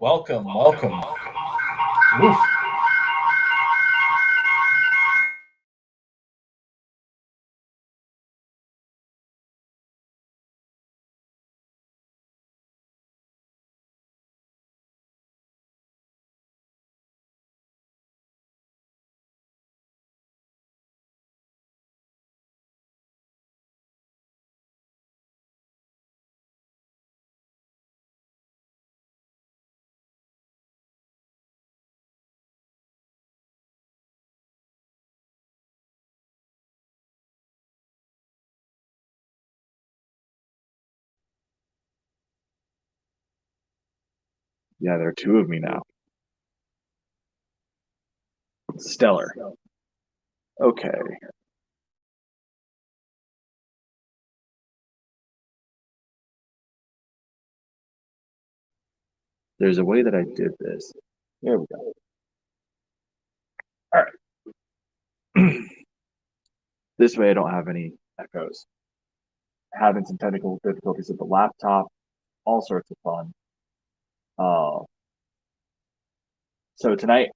Welcome, welcome. Oof. Yeah, there are two of me now. Stellar. Okay. There's a way that I did this. There we go. All right. This way I don't have any echoes. Having some technical difficulties with the laptop, all sorts of fun. So tonight,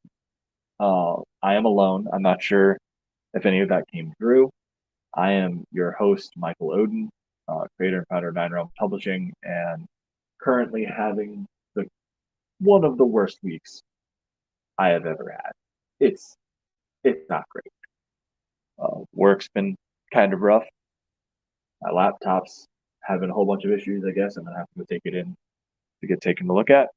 I am alone. I'm not sure if any of that came through. I am your host, Michael Oden, creator and founder of Nine Realm Publishing, and currently having one of the worst weeks I have ever had. It's not great. Work's been kind of rough. My laptop's having a whole bunch of issues. I guess I'm gonna have to go take it in to get taken a look at.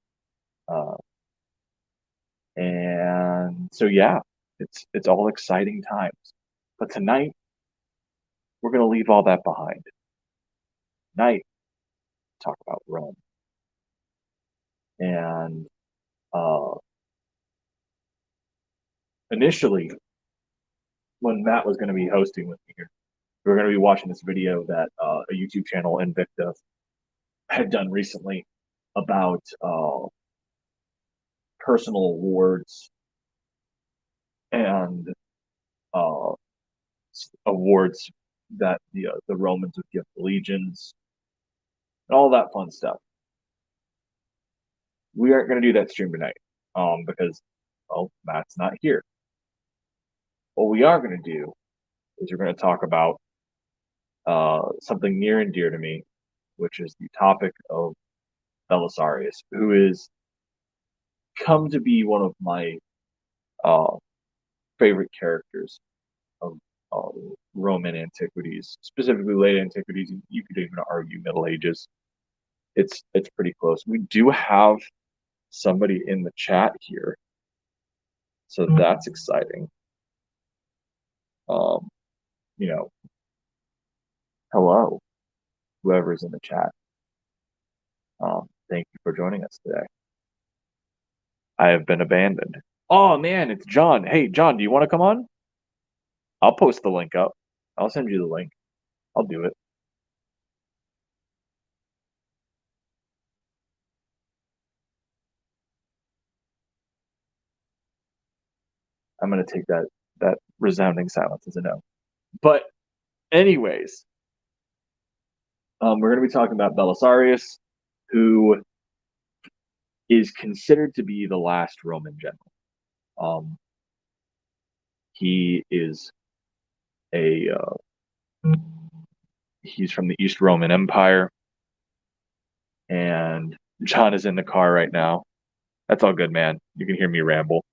And so yeah, it's all exciting times. But tonight we're gonna leave all that behind. Tonight, talk about Rome. And initially, when Matt was going to be hosting with me here, we were going to be watching this video that a YouTube channel, IMPERIVM, had done recently about personal awards and awards that the Romans would give the legions and all that fun stuff. We aren't going to do that stream tonight because, well, Matt's not here. What we are going to do is we're going to talk about something near and dear to me, which is the topic of Belisarius, who is come to be one of my favorite characters of Roman antiquities, specifically late antiquities. You could even argue Middle Ages. It's pretty close. We do have somebody in the chat here, so that's exciting. You know, hello, whoever's in the chat. Thank you for joining us today. I have been abandoned. Oh man, it's John. Hey, John, do you want to come on? I'll post the link up. I'll send you the link. I'll do it. I'm gonna take that resounding silence as a no. But anyways, we're gonna be talking about Belisarius, who is considered to be the last Roman general. He is he's from the East Roman Empire, and John is in the car right now. That's all good, man. You can hear me ramble.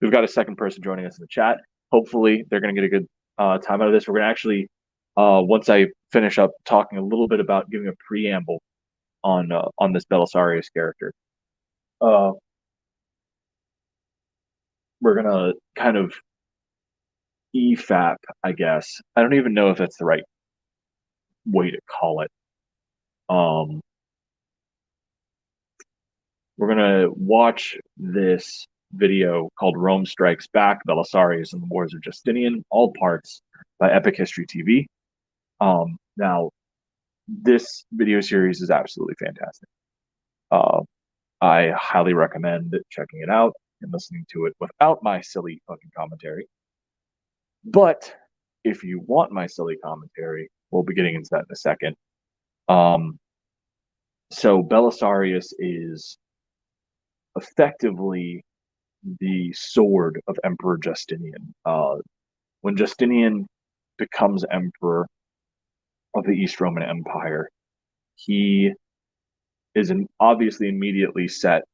We've got a second person joining us in the chat. Hopefully, they're going to get a good time out of this. We're going to actually, once I finish up talking a little bit about giving a preamble on this Belisarius character, we're going to kind of EFAP, I guess. I don't even know if that's the right way to call it. We're going to watch this video called Rome Strikes Back, Belisarius and the Wars of Justinian, all parts by Epic History TV. Now, this video series is absolutely fantastic. I highly recommend checking it out and listening to it without my silly fucking commentary. But if you want my silly commentary, we'll be getting into that in a second. So Belisarius is effectively the sword of Emperor Justinian. When Justinian becomes emperor of the East Roman Empire, he is obviously immediately set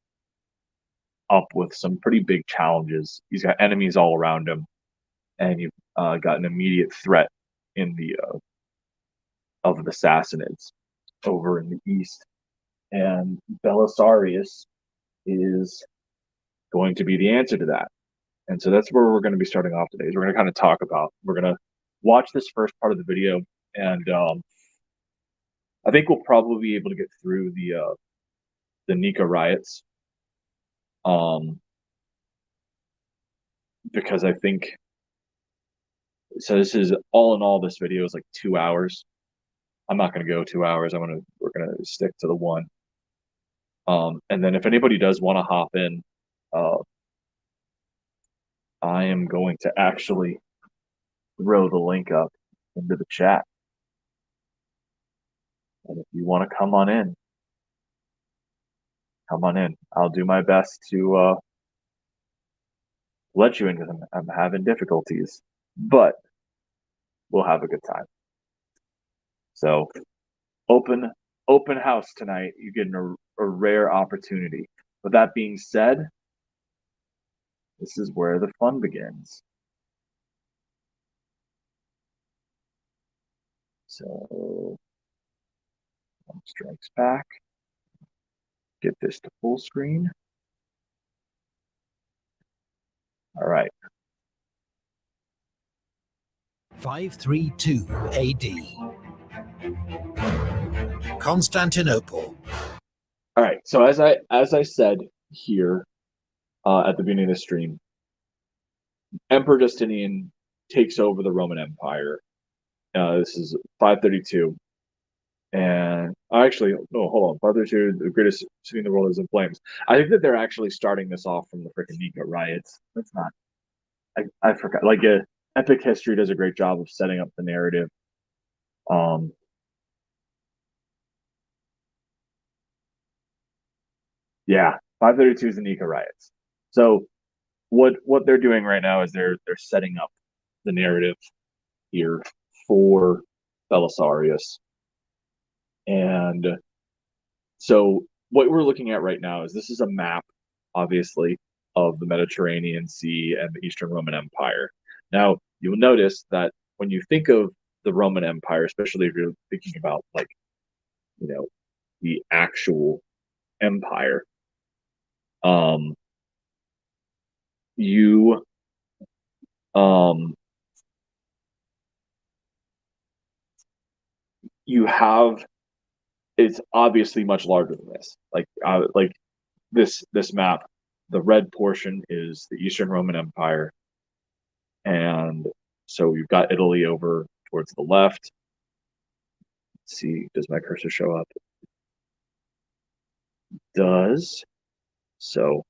up with some pretty big challenges. He's got enemies all around him, and you've got an immediate threat in the of the Sassanids over in the east. And Belisarius is going to be the answer to that. And so that's where we're going to be starting off today. Is we're going to kind of talk about. We're going to watch this first part of the video, and I think we'll probably be able to get through the Nika riots, because I think so. This is all in all. This video is like 2 hours. I'm not going to go 2 hours. We're going to stick to the one. And then if anybody does want to hop in, I am going to actually throw the link up into the chat. And if you want to come on in, come on in. I'll do my best to let you in because I'm having difficulties, but we'll have a good time. So open house tonight. You get a rare opportunity. With that being said, this is where the fun begins. So, one strikes back. Get this to full screen. All right. 532 AD. Constantinople. All right. So as I said here at the beginning of the stream, Emperor Justinian takes over the Roman Empire. This is 532. And actually, no, hold on. 532, the greatest city in the world is in flames. I think that they're actually starting this off from the freaking Nika riots. That's not. I forgot. Like, Epic History does a great job of setting up the narrative. Yeah, 532 is the Nika riots. So what they're doing right now is they're setting up the narrative here for Belisarius. And so what we're looking at right now is this is a map, obviously, of the Mediterranean Sea and the Eastern Roman Empire. Now, you'll notice that when you think of the Roman Empire, especially if you're thinking about, like, the actual empire, you you have, it's obviously much larger than this. Like this map, the red portion is the Eastern Roman Empire, and so you've got Italy over towards the left. Let's see, does my cursor show up? It does. So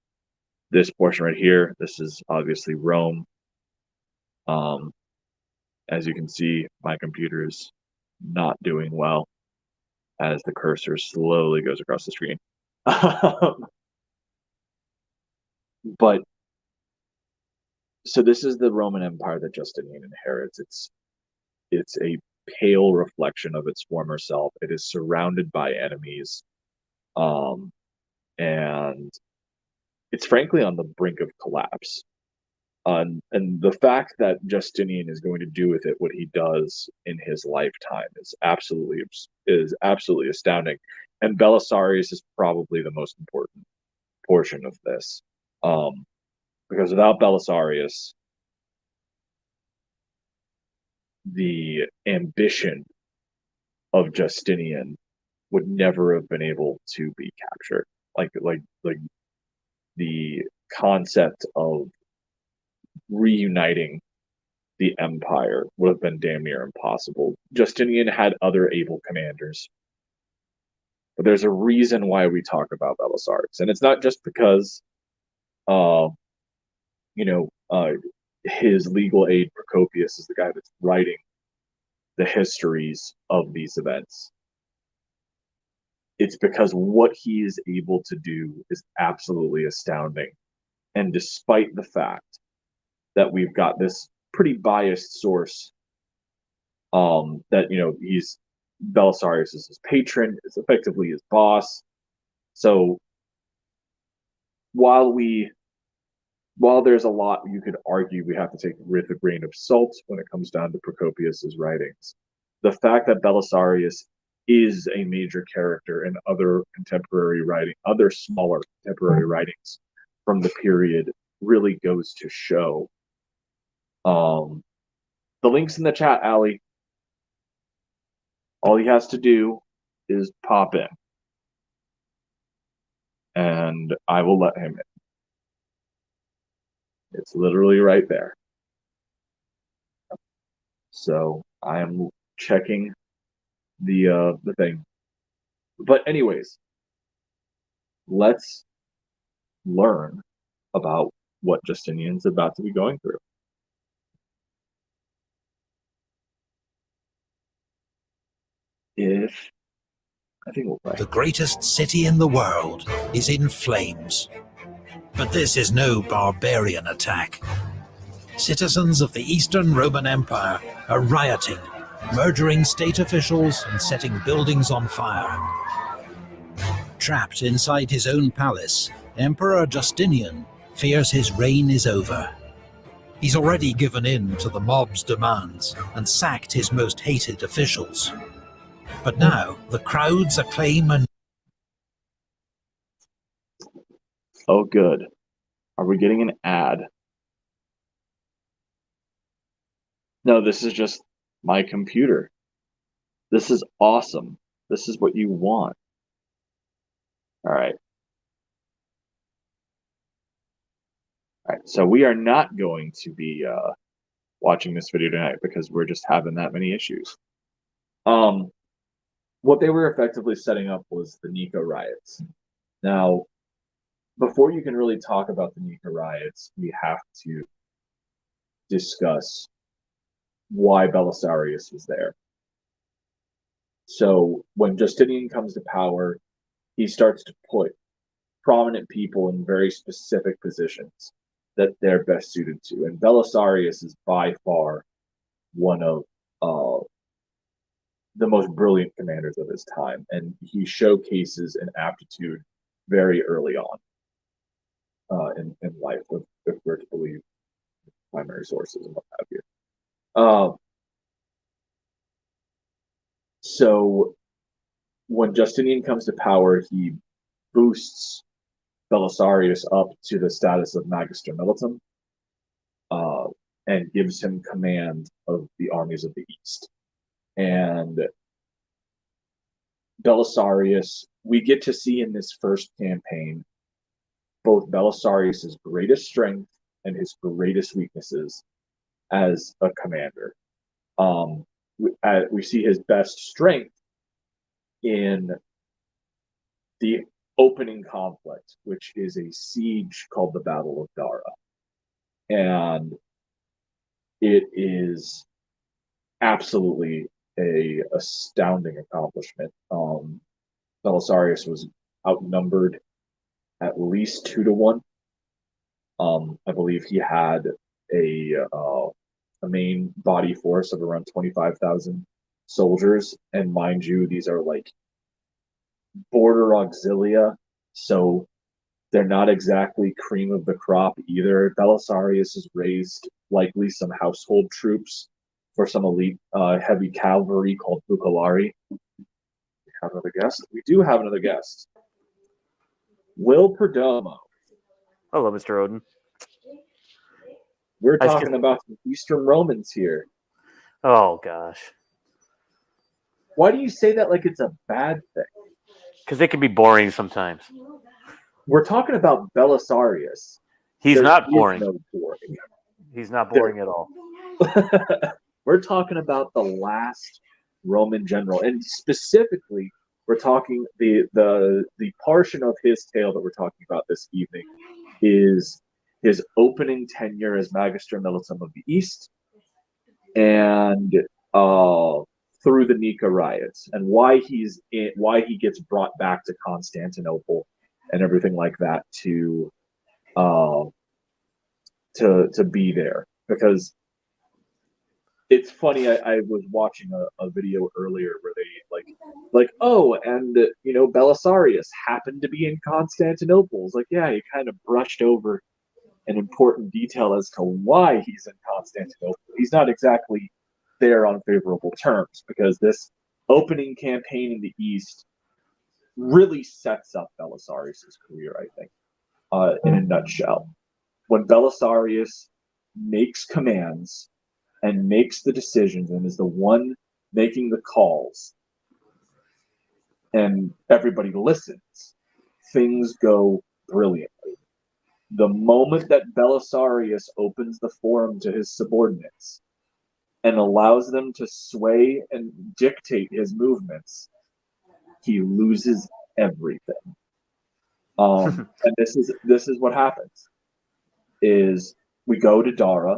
this portion right here, this is obviously Rome. As you can see, my computer is not doing well as the cursor slowly goes across the screen. But so this is the Roman Empire that Justinian inherits. It's a pale reflection of its former self. It is surrounded by enemies, and it's frankly on the brink of collapse. And the fact that Justinian is going to do with it what he does in his lifetime is absolutely astounding. And Belisarius is probably the most important portion of this, because without Belisarius, the ambition of Justinian would never have been able to be captured. Like the concept of reuniting the empire would have been damn near impossible. Justinian had other able commanders, but there's a reason why we talk about Belisarius, and it's not just because, his legal aid Procopius is the guy that's writing the histories of these events. it's because what he is able to do is absolutely astounding. And despite the fact that we've got this pretty biased source, that, you know, he's Belisarius is his patron, is effectively his boss. So while there's a lot you could argue we have to take with a grain of salt when it comes down to Procopius's writings, the fact that Belisarius is a major character in other smaller contemporary writings from the period really goes to show. The link's in the chat, Ali. All he has to do is pop in, and I will let him in. It's literally right there. So I am checking the thing. But anyways, let's learn about what Justinian's about to be going through. I think we'll play. The greatest city in the world is in flames. But this is no barbarian attack. Citizens of the Eastern Roman Empire are rioting, murdering state officials and setting buildings on fire. Trapped inside his own palace, Emperor Justinian fears his reign is over. He's already given in to the mob's demands and sacked his most hated officials. But now the crowds acclaim and... Oh, good. Are we getting an ad? No, this is just my computer. This is awesome. This is what you want. All right. All right, so we are not going to be watching this video tonight because we're just having that many issues. What they were effectively setting up was the Nika riots. Now, before you can really talk about the Nika riots, we have to discuss why Belisarius was there. So when Justinian comes to power, he starts to put prominent people in very specific positions that they're best suited to. And Belisarius is by far one of the most brilliant commanders of his time, and he showcases an aptitude very early on in life, if we're to believe primary sources and what have you. So when Justinian comes to power, he boosts Belisarius up to the status of Magister Militum, and gives him command of the armies of the East. And Belisarius, we get to see in this first campaign both Belisarius's greatest strength and his greatest weaknesses as a commander. We see his best strength in the opening conflict, which is a siege called the Battle of Dara. And it is absolutely a astounding accomplishment. Belisarius was outnumbered at least 2-1. I believe he had a main body force of around 25,000 soldiers, and mind you, these are like border auxilia, so they're not exactly cream of the crop either. Belisarius has raised likely some household troops for some elite heavy cavalry called Bucalari. We have another guest? We do have another guest. Will Perdomo. Hello, Mr. Odin. We're talking about the Eastern Romans here. Oh, gosh. Why do you say that like it's a bad thing? Because they can be boring sometimes. We're talking about Belisarius. He's not boring. No boring. He's not boring at all. We're talking about the last Roman general, and specifically, we're talking the portion of his tale that we're talking about this evening is his opening tenure as Magister Militum of the East, and through the Nika riots and why he gets brought back to Constantinople and everything like that to be there. Because it's funny, I was watching a video earlier where they oh, and Belisarius happened to be in Constantinople. It's like, yeah, he kind of brushed over an important detail as to why he's in Constantinople. He's not exactly there on favorable terms, because this opening campaign in the East really sets up Belisarius' career, I think, in a nutshell. When Belisarius makes commands and makes the decisions and is the one making the calls, and everybody listens, things go brilliantly. The moment that Belisarius opens the forum to his subordinates and allows them to sway and dictate his movements, he loses everything. And this is what happens: is we go to Dara,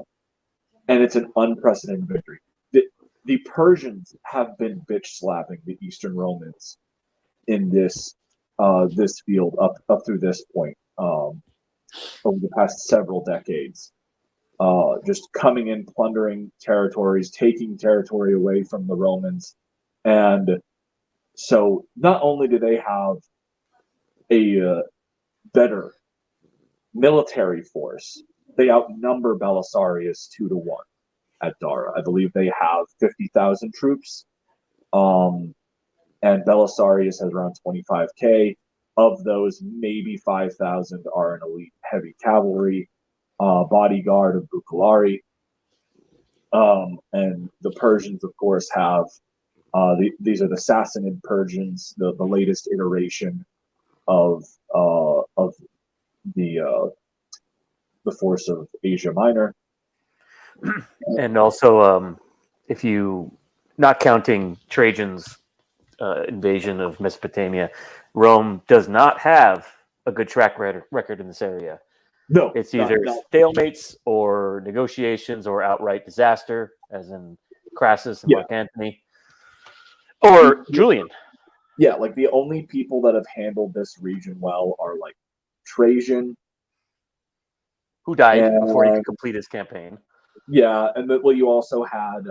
and it's an unprecedented victory. The Persians have been bitch slapping the Eastern Romans in this field up through this point, over the past several decades. Just coming in, plundering territories, taking territory away from the Romans. And so not only do they have a better military force, they outnumber Belisarius 2-1 at Dara. I believe they have 50,000 troops, and Belisarius has around 25K. Of those, maybe 5,000 are an elite heavy cavalry bodyguard of Bukhari. And the Persians, of course, have these are the Sassanid Persians, the latest iteration of the force of Asia Minor. And also, if you not counting Trajan's invasion of Mesopotamia, Rome does not have a good track record in this area. No, it's either stalemates or negotiations or outright disaster, as in Crassus and Mark Antony, or Julian. Yeah, like the only people that have handled this region well are like Trajan, who died before he could complete his campaign. Yeah, and you also had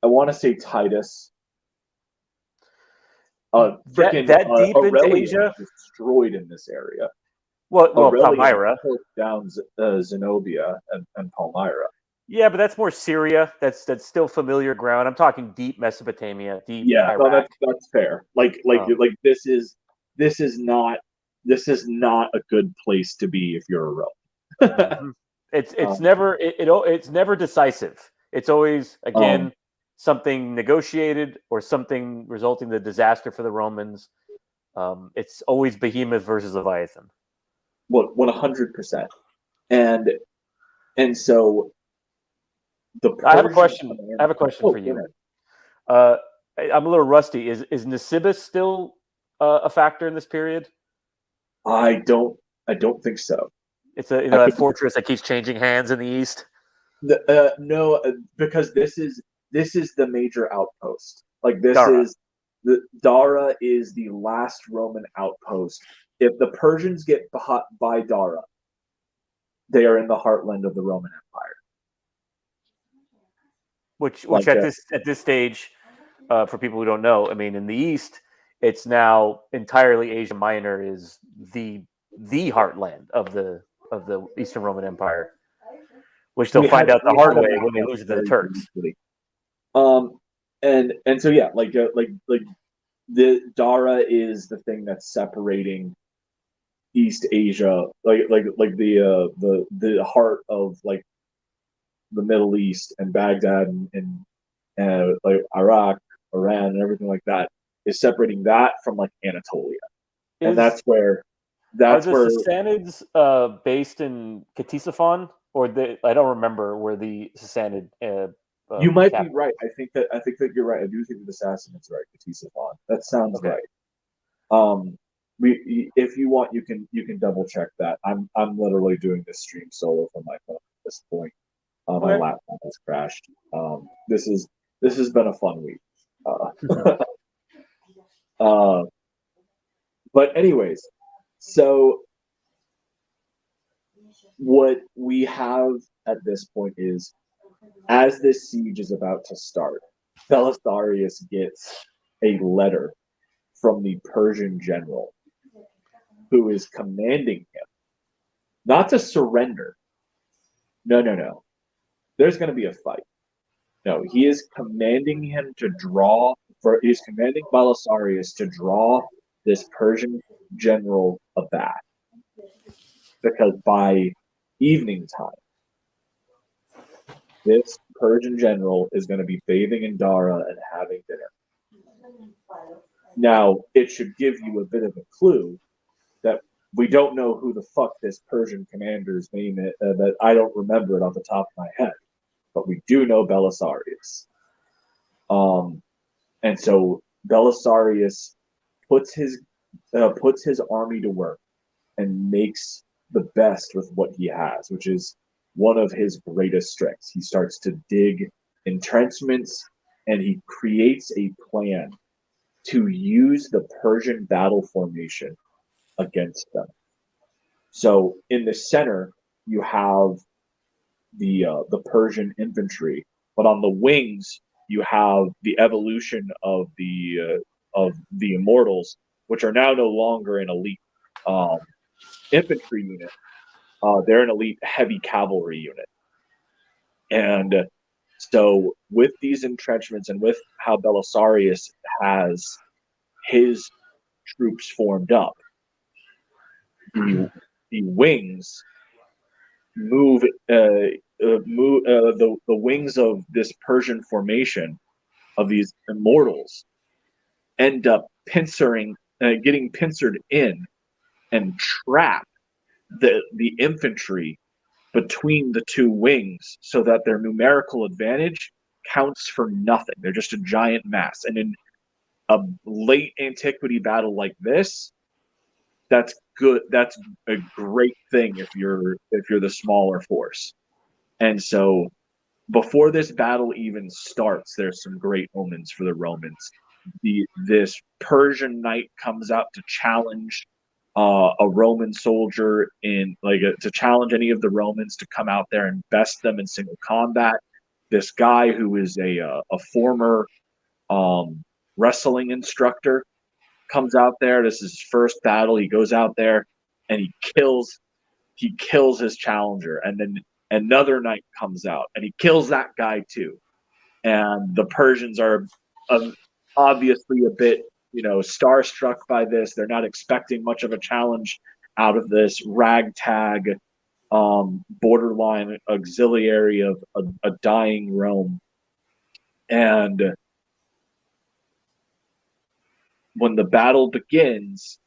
I want to say Titus. That deep into Asia, destroyed in this area. Well, Palmyra down Zenobia and Palmyra. Yeah, but that's more Syria. That's still familiar ground. I'm talking deep Mesopotamia, deep Iraq. No, that's fair. Like this is not a good place to be if you're a Roman. It's never decisive. It's always something negotiated or something resulting in the disaster for the Romans. It's always Behemoth versus Leviathan. 100%. And so I have a question. For you. I'm a little rusty. Is Nisibis still a factor in this period? I don't think so. It's a fortress that keeps changing hands in the east. No, because this is the major outpost. Like this Dara. Dara is the last Roman outpost. If the Persians get by Dara, they are in the heartland of the Roman Empire. Which at this stage, for people who don't know, I mean, in the east, it's now entirely Asia Minor is the heartland of the Eastern Roman Empire, which they'll find out the hard way when they lose it to the Turks. And so yeah, like the Dara is the thing that's separating East Asia, like the heart of like the Middle East and Baghdad and like Iraq, Iran, and everything like that, is separating that from like Anatolia, and that's where are the Sassanids based in Ctesiphon, or I don't remember where the Sassanid. You might be right. I think that you're right. I do think the Sassanids are right. Ctesiphon. That sounds right. If you want, you can double check that. I'm literally doing this stream solo from my phone at this point. My laptop has crashed. This has been a fun week. But anyways, so what we have at this point is, as this siege is about to start, Belisarius gets a letter from the Persian general who is commanding him not to surrender. No. There's going to be a fight. No, he is commanding him to draw, he's commanding Belisarius to draw this Persian general aback. Because by evening time, this Persian general is going to be bathing in Dara and having dinner. Now, it should give you a bit of a clue that we don't know who the fuck this Persian commander's name is, that I don't remember it off the top of my head, but we do know Belisarius. And so Belisarius puts his army to work and makes the best with what he has, which is one of his greatest strengths. He starts to dig entrenchments, and he creates a plan to use the Persian battle formation against them. So in the center, you have the Persian infantry, but on the wings, you have the evolution of the Immortals, which are now no longer an elite infantry unit. They're an elite heavy cavalry unit. And so with these entrenchments and with how Belisarius has his troops formed up, the wings move the wings of this Persian formation of these Immortals end up getting pincered in and trap the infantry between the two wings, so that their numerical advantage counts for nothing. They're just a giant mass. And in a late antiquity battle like this, that's good. That's a great thing if you're the smaller force. And so before this battle even starts, there's some great omens for the Romans. This Persian knight comes out to challenge a Roman soldier to challenge any of the Romans to come out there and best them in single combat. This guy who is a former wrestling instructor comes out there. This is his first battle. He goes out there and he kills his challenger, and then another knight comes out and he kills that guy too. And the Persians are obviously a bit starstruck by this. They're not expecting much of a challenge out of this ragtag borderline auxiliary of a dying Rome. And when the battle begins,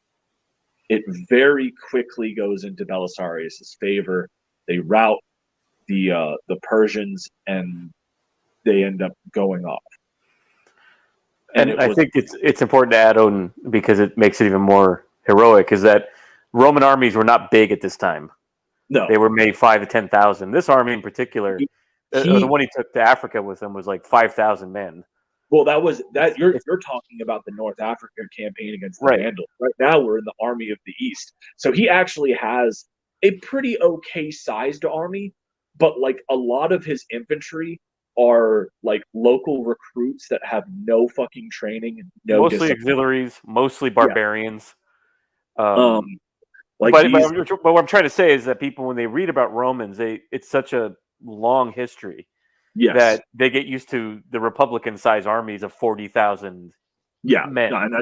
it very quickly goes into Belisarius' favor. They rout the Persians, and they end up going off. And I think it's important to add on, because it makes it even more heroic, is that Roman armies were not big at this time. No, they were maybe 5,000 to 10,000. This army in particular, the one he took to Africa with him, was like 5,000 men. Well, you're talking about the North Africa campaign against the Vandals. Right now, we're in the Army of the East, so he actually has a pretty okay sized army, but like a lot of his infantry are like local recruits that have no fucking training, mostly auxiliaries, mostly barbarians. Yeah. But what I'm trying to say is that people, when they read about Romans, it's such a long history that they get used to the Republican size armies of 40,000 men. No, and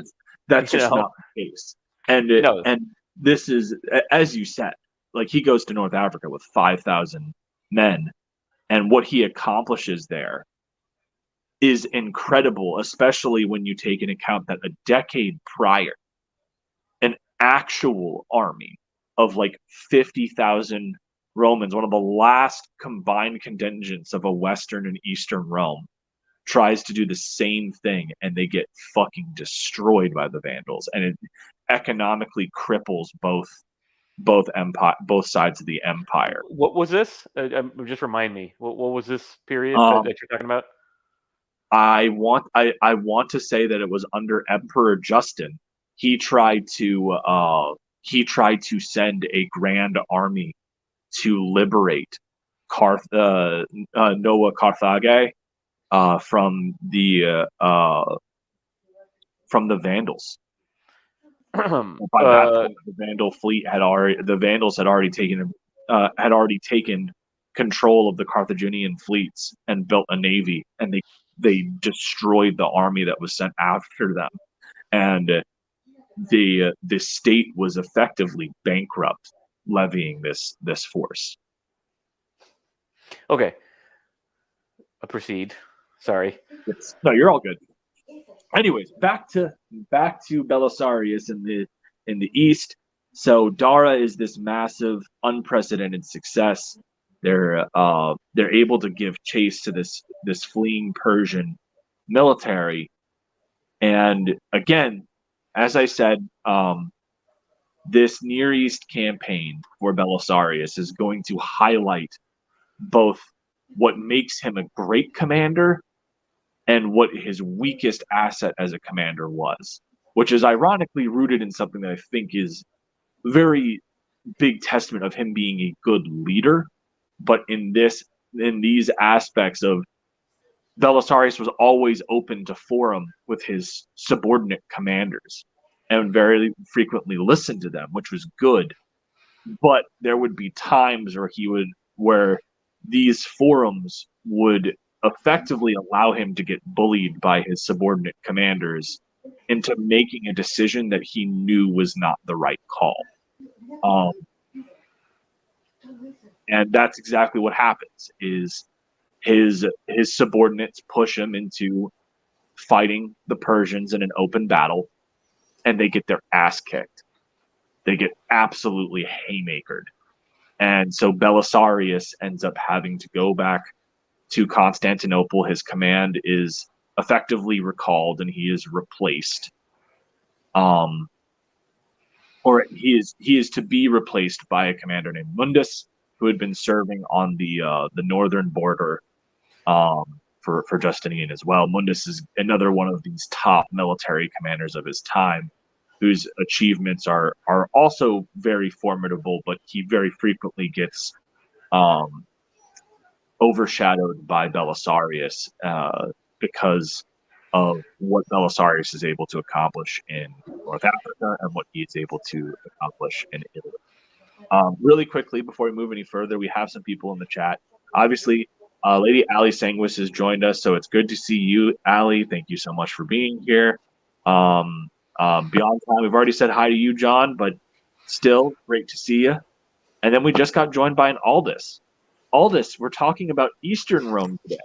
that's just not the case. And this is, as you said, like he goes to North Africa with 5,000 men. And what he accomplishes there is incredible, especially when you take into account that a decade prior, an actual army of like 50,000 Romans, one of the last combined contingents of a Western and Eastern Rome, tries to do the same thing, and they get fucking destroyed by the Vandals. And it economically cripples both both sides of the empire. What was this? Just remind me. What was this period that you're talking about? I want to say that it was under Emperor Justin. He tried to send a grand army to liberate Noah Carthage from the Vandals. By that point, the Vandals had already taken control of the Carthaginian fleets and built a navy, and they destroyed the army that was sent after them, and the state was effectively bankrupt, levying this force. Okay, proceed. Sorry. No, you're all good. Anyways, back to Belisarius in the east. So Dara is this massive, unprecedented success. They're able to give chase to this fleeing Persian military, and again, as I said, this Near East campaign for Belisarius is going to highlight both what makes him a great commander and what his weakest asset as a commander was, which is ironically rooted in something that I think is very big testament of him being a good leader. But in these aspects of Belisarius was always open to forum with his subordinate commanders and very frequently listened to them, which was good. But there would be times where these forums would effectively allow him to get bullied by his subordinate commanders into making a decision that he knew was not the right call. And that's exactly what happens, is his subordinates push him into fighting the Persians in an open battle, and they get their ass kicked. They get absolutely haymakered. And so Belisarius ends up having to go back to Constantinople. His command is effectively recalled, and he is replaced. Or he is to be replaced by a commander named Mundus, who had been serving on the northern border for Justinian as well. Mundus is another one of these top military commanders of his time, whose achievements are also very formidable, but he very frequently gets overshadowed by Belisarius because of what Belisarius is able to accomplish in North Africa and what he is able to accomplish in Italy. Really quickly, before we move any further, we have some people in the chat. Obviously, Lady Ali Sanguis has joined us, so it's good to see you, Ali. Thank you so much for being here. Beyond Time, we've already said hi to you, John, but still great to see you. And then we just got joined by an Aldous. Aldous, we're talking about Eastern Rome today,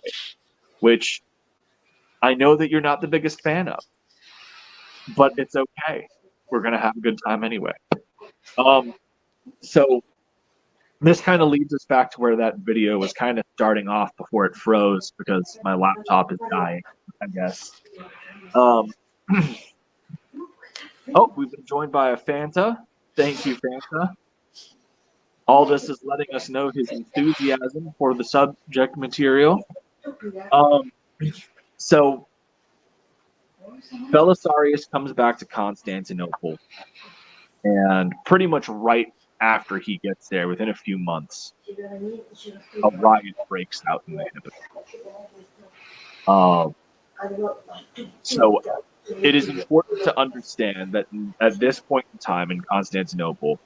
which I know that you're not the biggest fan of, but it's okay. We're going to have a good time anyway. So this kind of leads us back to where that video was kind of starting off before it froze because my laptop is dying, I guess. Oh, we've been joined by a Fanta. Thank you, Fanta. Aldous is letting us know his enthusiasm for the subject material. So Belisarius comes back to Constantinople, and pretty much right after he gets there, within a few months, a riot breaks out in the Hippodrome. So it is important to understand that at this point in time in Constantinople,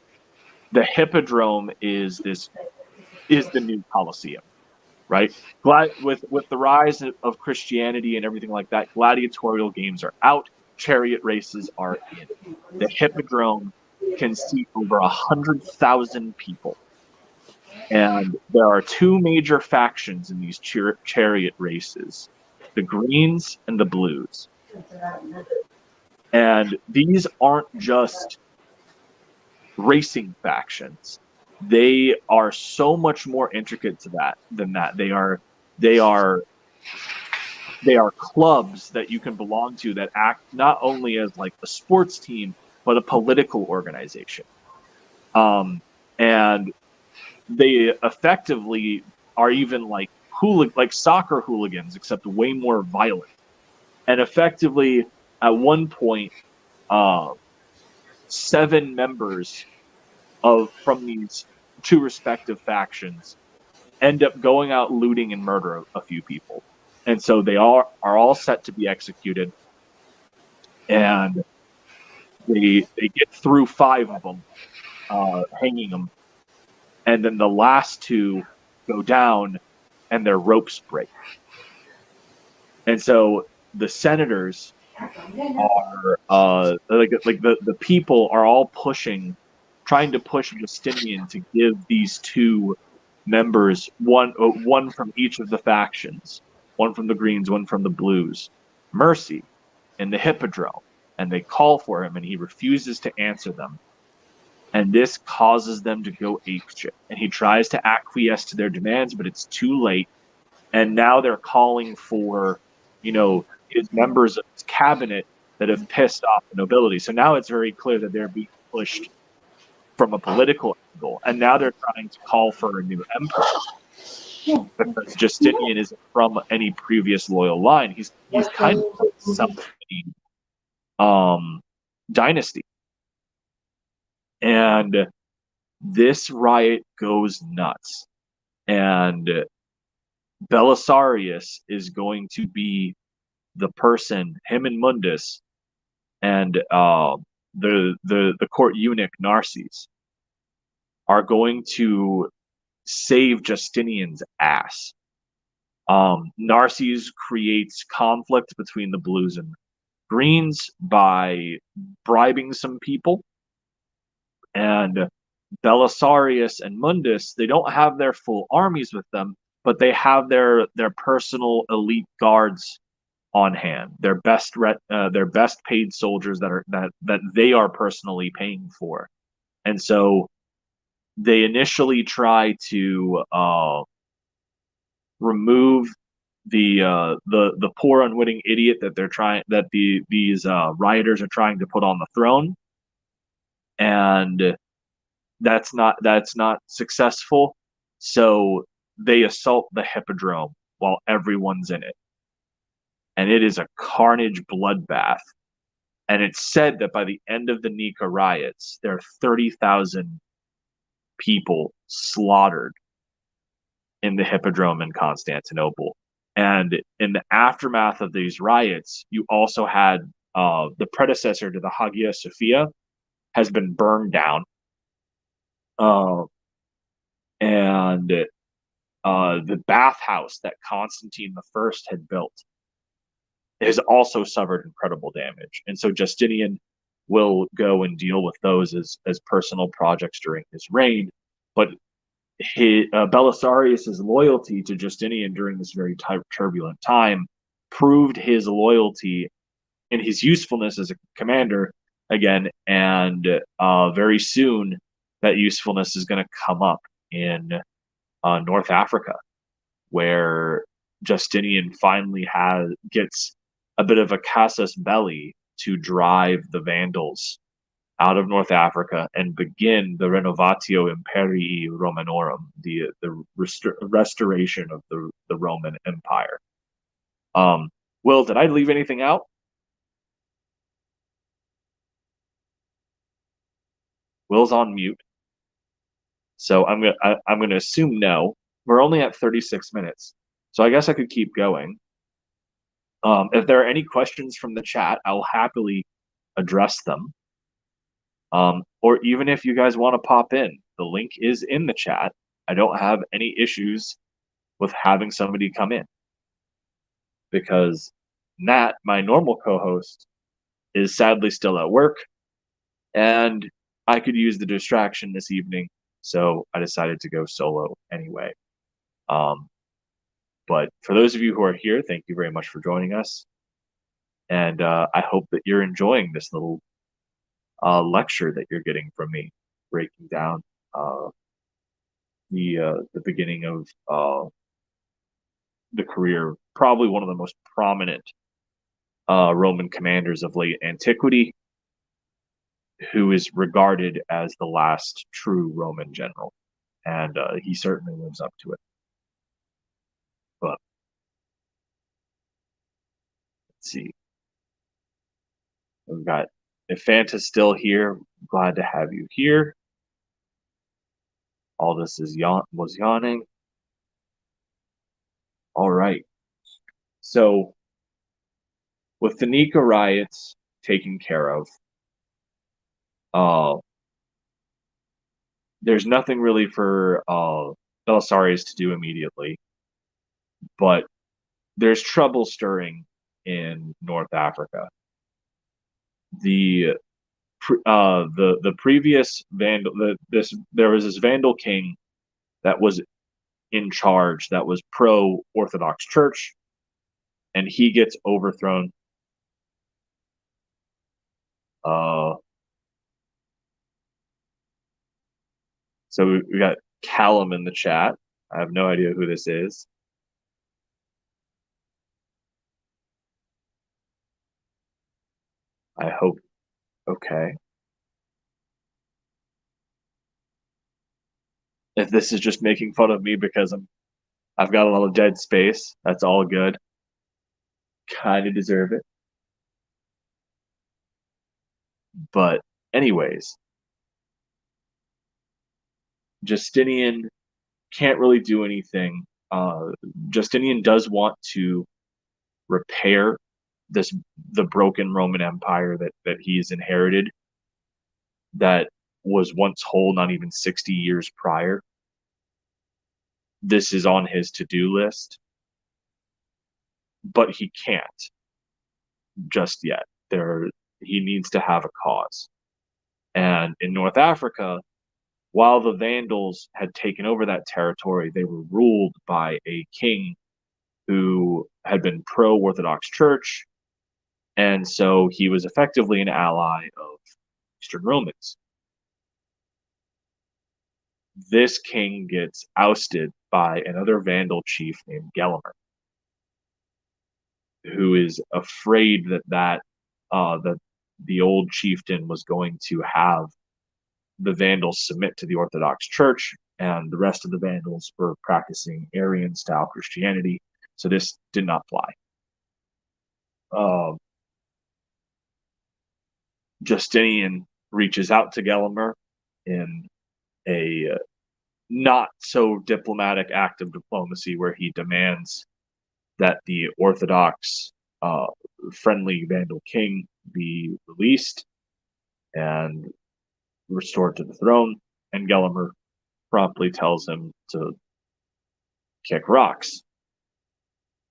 the Hippodrome is the new Colosseum, right? With the rise of Christianity and everything like that, gladiatorial games are out, chariot races are in. The Hippodrome can seat over 100,000 people. And there are two major factions in these chariot races, the Greens and the Blues. And these aren't just racing factions. They are so much more intricate than that. They are clubs that you can belong to that act not only as like a sports team, but a political organization. And they effectively are even like soccer hooligans, except way more violent. And effectively, at one point, 7 members from these 2 respective factions end up going out looting and murder a few people. And so they are all set to be executed. And they get through 5 of them, hanging them. And then the last 2 go down and their ropes break. And so the senators are like the people are all trying to push Justinian to give these 2 members, one from each of the factions, one from the Greens, one from the Blues, mercy in the Hippodrome. And they call for him, and he refuses to answer them. And this causes them to go apeshit. And he tries to acquiesce to their demands, but it's too late. And now they're calling for, his members of his cabinet that have pissed off the nobility. So now it's very clear that they're being pushed from a political angle. And now they're trying to call for a new emperor. Because Justinian isn't from any previous loyal line. He's kind of self-made dynasty. And this riot goes nuts. And Belisarius is going to be the person, him and Mundus, and the court eunuch Narses are going to save Justinian's ass. Narses creates conflict between the Blues and Greens by bribing some people. And Belisarius and Mundus, they don't have their full armies with them, but they have their personal elite guards on hand. Their best paid soldiers that they are personally paying for. And so they initially try to remove the poor unwitting idiot that these rioters are trying to put on the throne, and that's not successful. So they assault the Hippodrome while everyone's in it, and it is a carnage bloodbath. And it's said that by the end of the Nika riots, there are 30,000 people slaughtered in the Hippodrome in Constantinople. And in the aftermath of these riots, you also had the predecessor to the Hagia Sophia has been burned down. And the bathhouse that Constantine I had built has also suffered incredible damage. And so Justinian will go and deal with those as personal projects during his reign. But Belisarius's loyalty to Justinian during this very turbulent time proved his loyalty and his usefulness as a commander again. And very soon, that usefulness is going to come up in North Africa, where Justinian finally gets a bit of a casus belli to drive the Vandals out of North Africa and begin the Renovatio Imperii Romanorum, the restoration of the Roman Empire. Will, did I leave anything out? Will's on mute, so I'm gonna assume no. We're only at 36 minutes, so I guess I could keep going. If there are any questions from the chat, I'll happily address them. Or even if you guys want to pop in, the link is in the chat. I don't have any issues with having somebody come in, because Nat, my normal co-host, is sadly still at work, and I could use the distraction this evening, so I decided to go solo anyway. But for those of you who are here, thank you very much for joining us. And I hope that you're enjoying this little lecture that you're getting from me, breaking down the beginning of the career, probably one of the most prominent Roman commanders of late antiquity. who is regarded as the last true Roman general, and he certainly lives up to it. But let's see, we've got Ephantus still here. Glad to have you here. Aldous was yawning. All right. So, with the Nika riots taken care of, there's nothing really for Belisarius to do immediately, but there's trouble stirring in North Africa. The previous Vandal, there was this Vandal king that was in charge, that was pro-Orthodox Church, and he gets overthrown. So we got Callum in the chat. I have no idea who this is. I hope. Okay. If this is just making fun of me because I've got a lot of dead space, that's all good. Kind of deserve it. But anyways, Justinian can't really do anything. Justinian does want to repair the broken Roman Empire that he's inherited, that was once whole not even 60 years prior. This is on his to-do list, but he can't just yet. He needs to have a cause. And in North Africa, while the Vandals had taken over that territory, they were ruled by a king who had been pro-Orthodox Church, and so he was effectively an ally of Eastern Romans. This king gets ousted by another Vandal chief named Gelimer, who is afraid that the old chieftain was going to have the Vandals submit to the Orthodox Church, and the rest of the Vandals were practicing Arian-style Christianity, so this did not fly. Justinian reaches out to Gelimer in a not so diplomatic act of diplomacy, where he demands that the Orthodox friendly Vandal king be released and restored to the throne, and Gelimer promptly tells him to kick rocks.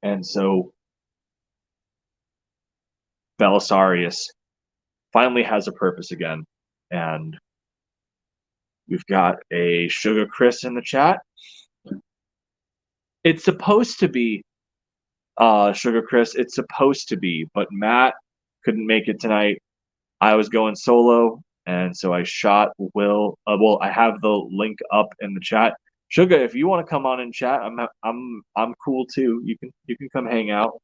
And so Belisarius finally has a purpose again, and we've got a Sugar Chris in the chat. It's supposed to be Sugar Chris. It's supposed to be, but Matt couldn't make it tonight. I was going solo, and so I shot Will. Well, I have the link up in the chat. Sugar, if you want to come on and chat, I'm cool too. You can come hang out.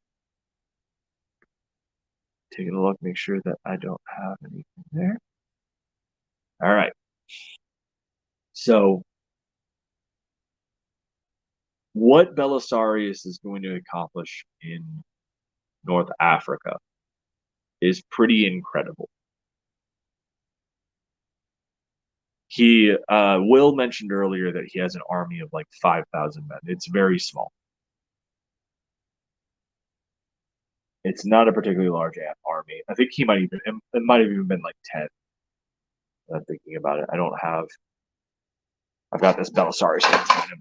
Taking a look, make sure that I don't have anything there. All right. So, what Belisarius is going to accomplish in North Africa is pretty incredible. Will mentioned earlier that he has an army of like 5,000 men. It's very small. It's not a particularly large army. I think it might have even been like 10. I'm thinking about it. I've got this Belisarius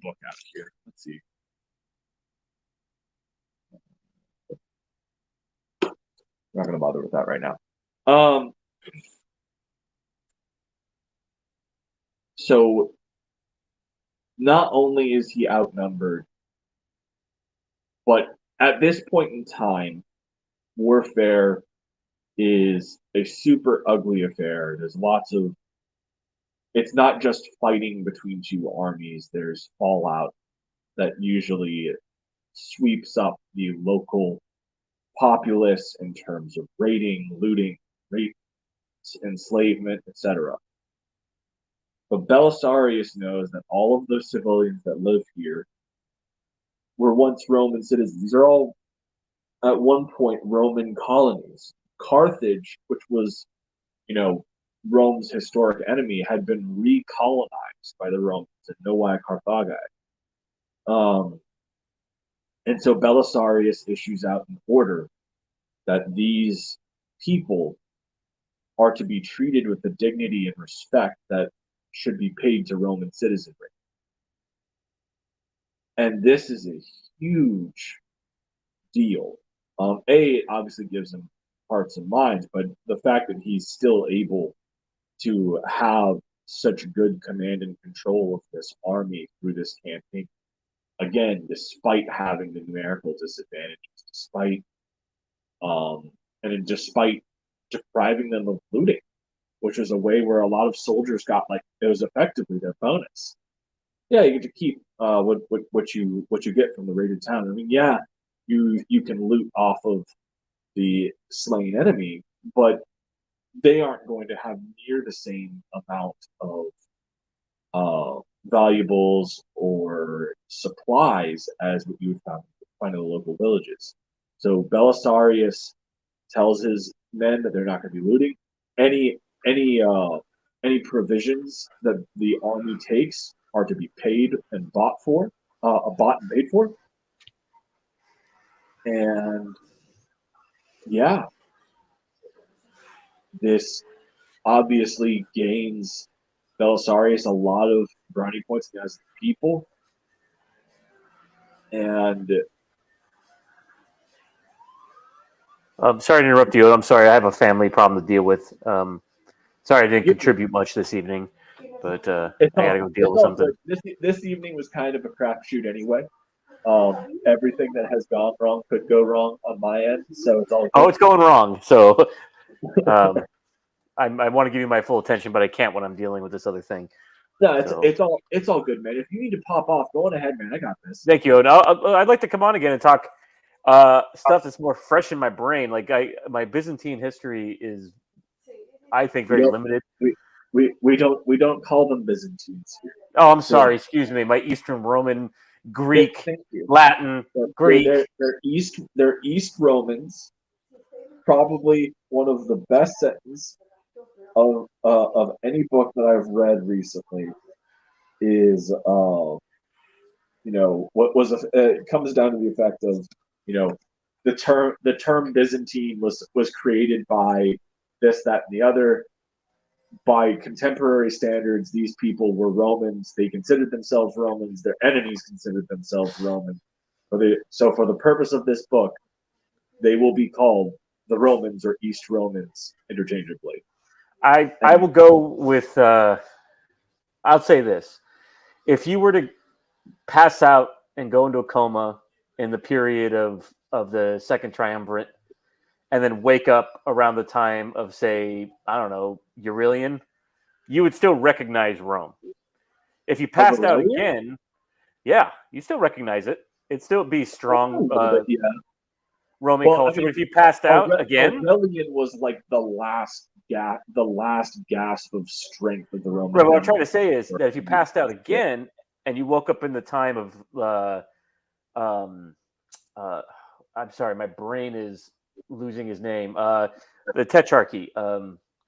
book out here. Let's see. I'm not going to bother with that right now. So not only is he outnumbered, but at this point in time, warfare is a super ugly affair. There's it's not just fighting between two armies. There's fallout that usually sweeps up the local populace in terms of raiding, looting, rape. enslavement, etc. But Belisarius knows that all of those civilians that live here were once Roman citizens. These are all, at one point, Roman colonies. Carthage, which was, Rome's historic enemy, had been recolonized by the Romans in Novae Carthage. And so Belisarius issues out an order that these people are to be treated with the dignity and respect that should be paid to Roman citizenry. And this is a huge deal. It obviously gives him hearts and minds, but the fact that he's still able to have such good command and control of this army through this campaign, again, despite having the numerical disadvantages, despite depriving them of looting, which was a way where a lot of soldiers got, like, it was effectively their bonus. Yeah, you get to keep what you get from the raided town. I mean, yeah, you can loot off of the slain enemy, but they aren't going to have near the same amount of valuables or supplies as what you would find in the local villages. So Belisarius tells his men that they're not going to be looting. Any provisions that the army takes are to be paid and bought and paid for. And yeah, this obviously gains Belisarius a lot of brownie points as people. And I'm sorry to interrupt you. I'm sorry, I have a family problem to deal with. Sorry I didn't contribute much this evening, but I gotta go deal with something. This evening was kind of a crapshoot anyway. Everything that has gone wrong could go wrong on my end, so it's all good. Oh, it's going wrong. So I want to give you my full attention, but I can't when I'm dealing with this other thing. No, it's all good, man. If you need to pop off, go on ahead, man. I got this. Thank you. And I'd like to come on again and talk stuff that's more fresh in my brain. Like my Byzantine history is, I think, very limited. We don't call them Byzantines here. Oh, I'm sorry. Excuse me. My Eastern Roman, Greek, Latin, Greek. They're East Romans. Probably one of the best sentences of any book that I've read recently is what was it comes down to the effect of the term Byzantine was created by this, that, and the other. By contemporary standards, these people were Romans. They considered themselves Romans. Their enemies considered themselves Romans. So for the purpose of this book, they will be called the Romans or East Romans interchangeably. I will go with, I'll say this. If you were to pass out and go into a coma in the period of the Second Triumvirate, and then wake up around the time of, say, I don't know, Aurelian, you would still recognize Rome. If you passed out again, yeah, you still recognize it. It'd still be strong Roman culture. But if you passed out again, Aurelian was like the last gasp of strength of the Roman. Right, what I'm trying to say is that if you passed out again and you woke up in the time of, I'm sorry, my brain is losing his name. The Tetrarchy,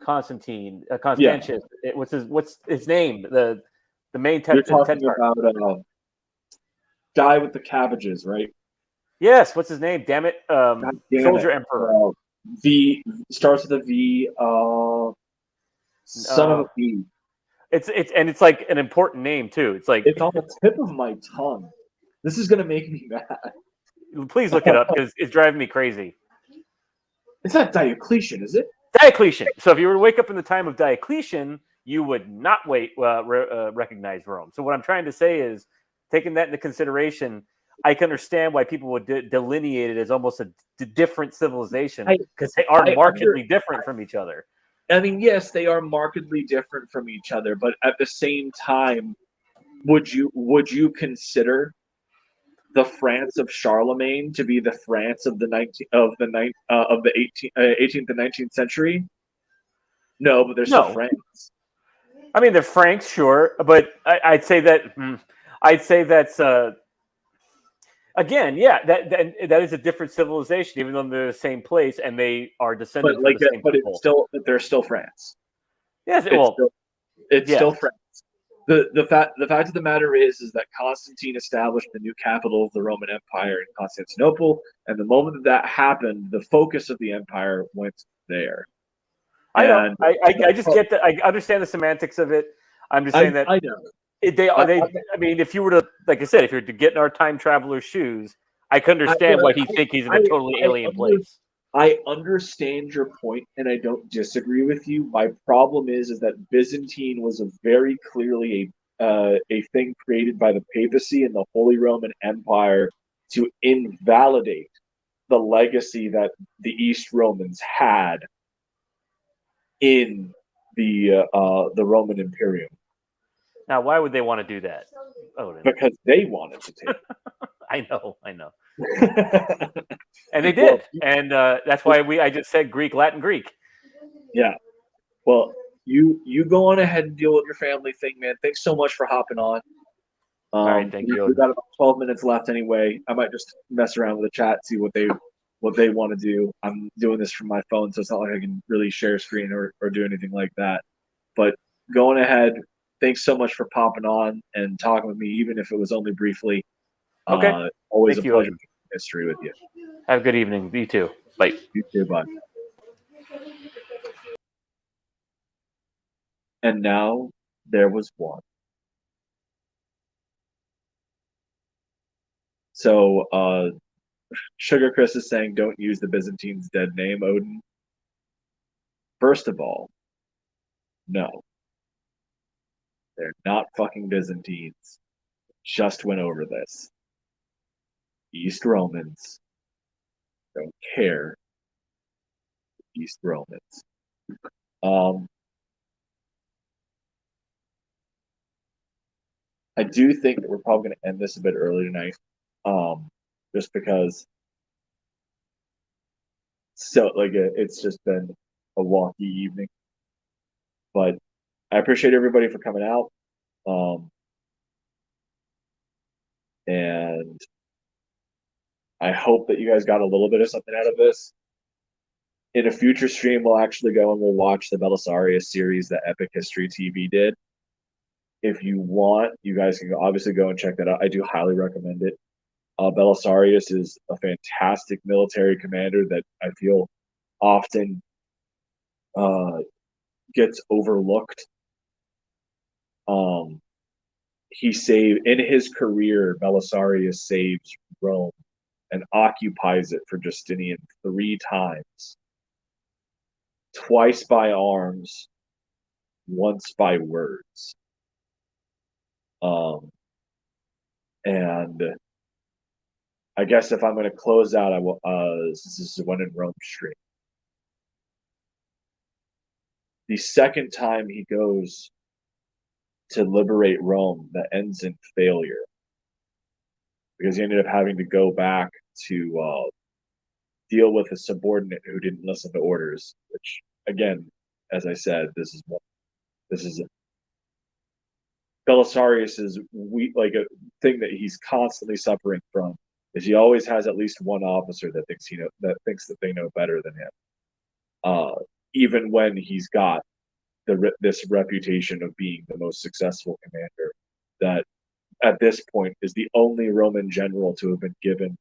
Constantius. Yeah. What's his name? The main Tetrarch. You're talking about guy with the cabbages, right? Yes. What's his name? Damn it! Soldier Emperor. V starts with a V. Son of a V. It's like an important name too. It's like it's on the tip of my tongue. This is gonna make me mad. Please look it up because it's driving me crazy. It's not Diocletian, is it? Diocletian. So if you were to wake up in the time of Diocletian, you would not recognize Rome. So what I'm trying to say is, taking that into consideration, I can understand why people would delineate it as almost a different civilization because they are markedly different from each other. I mean, yes, they are markedly different from each other, but at the same time, would you consider the France of Charlemagne to be the France of the 18th and 19th century? No, but they're still friends. I mean, they're Franks, sure, but I'd say that's again, yeah, that is a different civilization, even though they're the same place and they are descended from the same people. But they're still friends. Yes, It's still friends. The fact of the matter is that Constantine established the new capital of the Roman Empire in Constantinople, and the moment that happened, the focus of the empire went there. I know. I just get that. I understand the semantics of it. I'm just saying that I know. I mean, if you were to, like I said, if you were to get in our time traveler's shoes, I could understand why he think he's in a totally alien place. I understand your point, and I don't disagree with you. My problem is that Byzantine was a very clearly a thing created by the papacy and the Holy Roman Empire to invalidate the legacy that the East Romans had in the Roman Imperium. Now, why would they want to do that? Odin? Because they wanted to take it. I know. And they did, and that's why I just said Greek, Latin, Greek. Yeah. Well, you go on ahead and deal with your family thing, man. Thanks so much for hopping on. All right, thank you. We've got about 12 minutes left anyway. I might just mess around with the chat, see what they want to do. I'm doing this from my phone, so it's not like I can really share screen or do anything like that. But going ahead, thanks so much for popping on and talking with me, even if it was only briefly. Okay. Always a pleasure to history with you. Have a good evening. You too. Bye. You too, bud. And now there was one. So Sugar Chris is saying don't use the Byzantines' dead name, Odin. First of all, no. They're not fucking Byzantines. Just went over this. East Romans don't care. East Romans. I do think that we're probably going to end this a bit early tonight, just because. So it's just been a wonky evening, but I appreciate everybody for coming out, and I hope that you guys got a little bit of something out of this. In a future stream, we'll actually go and we'll watch the Belisarius series that Epic History TV did. If you want, you guys can obviously go and check that out. I do highly recommend it. Belisarius is a fantastic military commander that I feel often gets overlooked. He saved, in his career, Belisarius saves Rome and occupies it for Justinian 3 times. Twice by arms, once by words. And I guess if I'm going to close out, I will. This is When in Rome stream. The second time he goes to liberate Rome, that ends in failure, because he ended up having to go back to deal with a subordinate who didn't listen to orders. Which, again, as I said, this is Belisarius's a thing that he's constantly suffering from. Is he always has at least one officer that thinks that they know better than him, even when he's got this reputation of being the most successful commander, that at this point is the only Roman general to have been given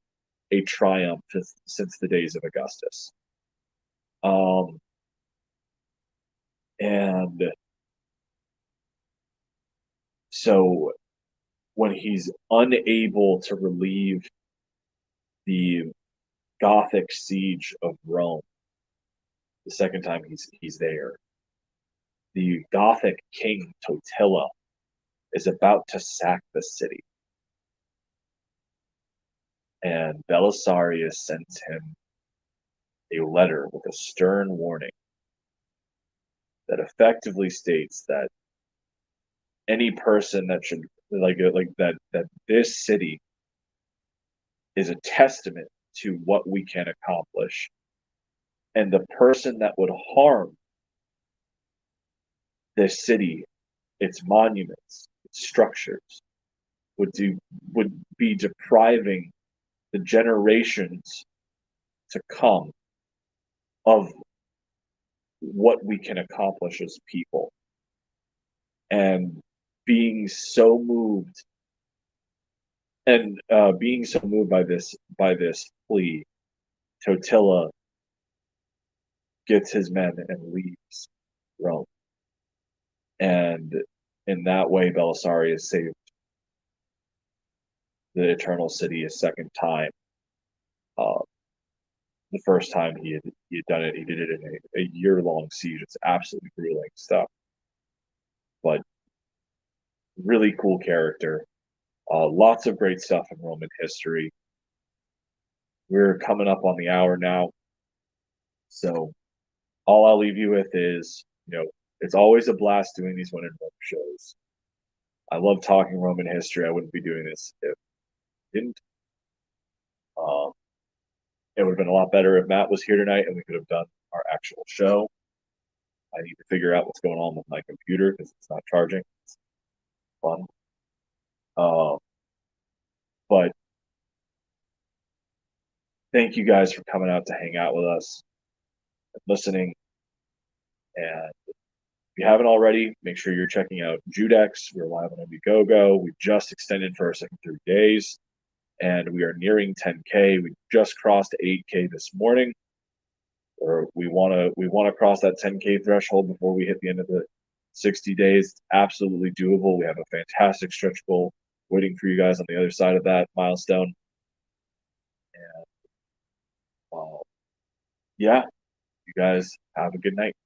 a triumph since the days of Augustus. And so when he's unable to relieve the Gothic siege of Rome, the second time he's there, the Gothic king Totila is about to sack the city. And Belisarius sends him a letter with a stern warning that effectively states that any person that should that this city is a testament to what we can accomplish, and the person that would harm this city, its monuments, its structures, would be depriving the generations to come of what we can accomplish as people. And being so moved by this plea, Totila gets his men and leaves Rome. And in that way, Belisarius saved the Eternal City a second time. The first time he had done it, he did it in a year-long siege. It's absolutely grueling stuff, but really cool character. Lots of great stuff in Roman history. We're coming up on the hour now, so all I'll leave you with is, it's always a blast doing these When in Rome shows. I love talking Roman history. I wouldn't be doing this if I didn't. It would have been a lot better if Matt was here tonight and we could have done our actual show. I need to figure out what's going on with my computer because it's not charging. It's fun. But thank you guys for coming out to hang out with us and listening. And if you haven't already, make sure you're checking out Judex. We're live on Indiegogo. We just extended for our second 3 days, and we are nearing 10K. We just crossed 8K this morning. Or we want to cross that 10K threshold before we hit the end of the 60 days. It's absolutely doable. We have a fantastic stretch goal waiting for you guys on the other side of that milestone. And yeah, you guys have a good night.